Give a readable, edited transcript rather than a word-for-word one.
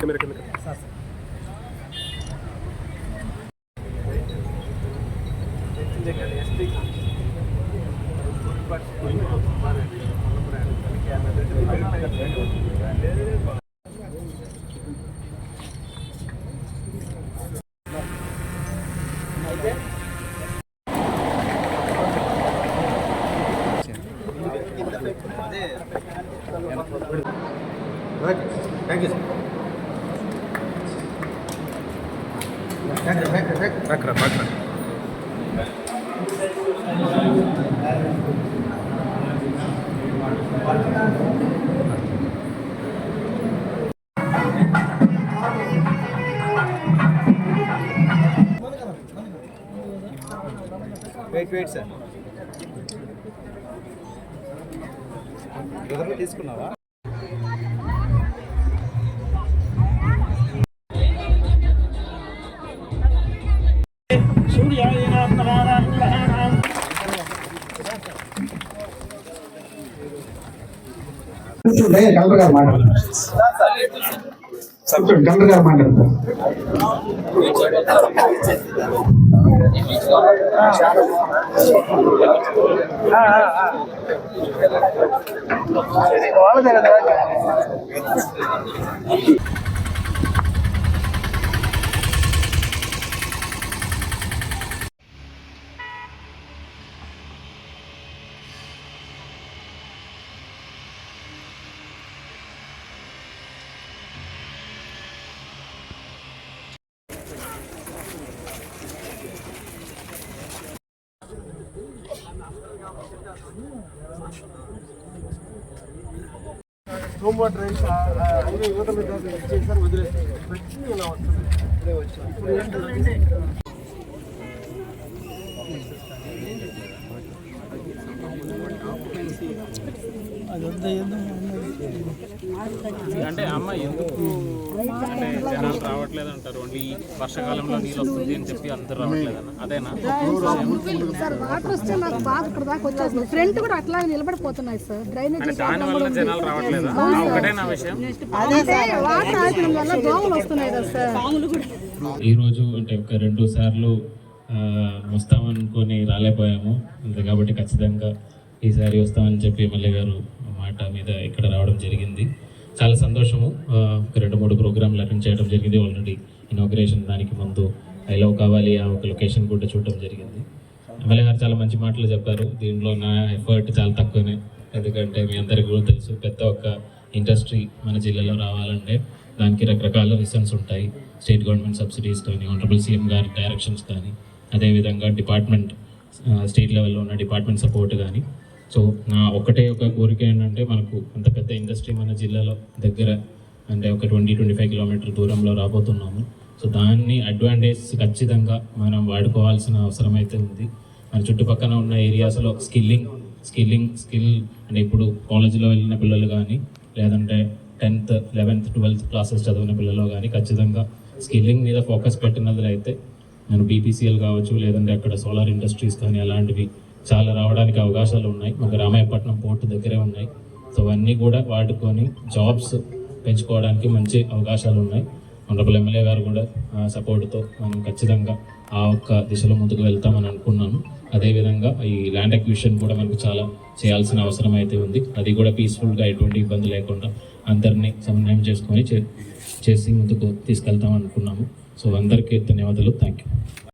Thank you, sir. Wait, sir. ఎవరు తీసుకున్నావా? Collector గారు మాట్లాడతారు. హోంవర్క్ డ్రైవ్స్ అన్ని యువత మీద చేశారు, వదిలేస్తారు. ప్రతి ఇలా వస్తుంది. ఇప్పుడే వచ్చాను. ఇప్పుడు ఏంటంటే అంటే అమ్మ ఎందుకు అంటే జనాలు రావట్లేదు అంటారు, ఓన్లీ వర్షాకాలంలో నీళ్ళు వస్తుంది అని చెప్పి అందరూ రావట్లేదన్న అదేనా? సార్ వాటర్ వస్తే నాకు బాగా ఇక్కడ దాకా వచ్చేస్తుంది. ఫ్రంట్ కూడా అట్లా నిలబడిపోతున్నాయి సార్. డ్రైనేజ్ దాని వల్ల జనాలు రావట్లేదా? ఒకటే నా విషయం, వాటర్ ఆగడం వల్ల దోమలు వస్తున్నాయి కదా సార్. ఈరోజు అంటే ఒక 2 సార్లు వస్తామనుకొని రాలేకపోయాము అంతే, కాబట్టి ఖచ్చితంగా ఈసారి వస్తామని చెప్పి ఎమ్మెల్యే గారు మాట మీద ఇక్కడ రావడం జరిగింది. చాలా సంతోషము. ఒక 2-3 ప్రోగ్రాంలు అటెండ్ చేయడం జరిగింది. ఆల్రెడీ ఇనాగ్రేషన్ దానికి ముందు ఐ లవ్ కావాలి ఆ ఒక లొకేషన్ కూడా చూడడం జరిగింది. ఎమ్మెల్యే గారు చాలా మంచి మాటలు చెప్పారు. దీనిలో నా ఎఫర్ట్ చాలా తక్కువనే, ఎందుకంటే మీ అందరికీ కూడా తెలుసు పెద్ద ఒక ఇండస్ట్రీ మన జిల్లాలో రావాలంటే దానికి రకరకాల రీజన్స్ ఉంటాయి. స్టేట్ గవర్నమెంట్ సబ్సిడీస్ కానీ, ఆనరబుల్ సీఎం గారి డైరెక్షన్స్ కానీ, అదేవిధంగా డిపార్ట్మెంట్ స్టేట్ లెవెల్లో ఉన్న డిపార్ట్మెంట్ సపోర్ట్ కానీ. సో నా ఒకటే ఒక కోరిక ఏంటంటే మనకు అంత పెద్ద ఇండస్ట్రీ మన జిల్లాలో దగ్గర అంటే ఒక 20-25 కిలోమీటర్ దూరంలో రాబోతున్నాము. సో దాన్ని అడ్వాంటేజ్ ఖచ్చితంగా మనం వాడుకోవాల్సిన అవసరం అయితే ఉంది. మన చుట్టుపక్కల ఉన్న ఏరియాస్లో స్కిల్ అంటే ఇప్పుడు కాలేజీలో వెళ్ళిన పిల్లలు కానీ, లేదంటే 10th, 11th, 12th క్లాసెస్ చదివిన పిల్లలు కానీ ఖచ్చితంగా స్కిల్లింగ్ మీద ఫోకస్ పెట్టినట్లయితే నేను బీపీసీఎల్ కావచ్చు, లేదంటే అక్కడ సోలార్ ఇండస్ట్రీస్ కానీ అలాంటివి చాలా రావడానికి అవకాశాలు ఉన్నాయి. మాకు రామాయపట్నం పోర్టు దగ్గరే ఉన్నాయి. సో అవన్నీ కూడా వాడుకొని జాబ్స్ పెంచుకోవడానికి మంచి అవకాశాలు ఉన్నాయి. ఆనరబుల్ ఎమ్మెల్యే గారు కూడా సపోర్ట్తో మనం ఖచ్చితంగా ఆ ఒక్క దిశలో ముందుకు వెళ్తామని అనుకున్నాను. అదేవిధంగా ఈ ల్యాండ్ అక్విజిషన్ కూడా మనకు చాలా చేయాల్సిన అవసరం అయితే ఉంది. అది కూడా పీస్ఫుల్గా ఎటువంటి ఇబ్బంది లేకుండా అందరినీ సమన్వయం చేసుకొని చేసి ముందుకు తీసుకెళ్తాం అనుకున్నాము. సో అందరికీ ధన్యవాదాలు. Thank you.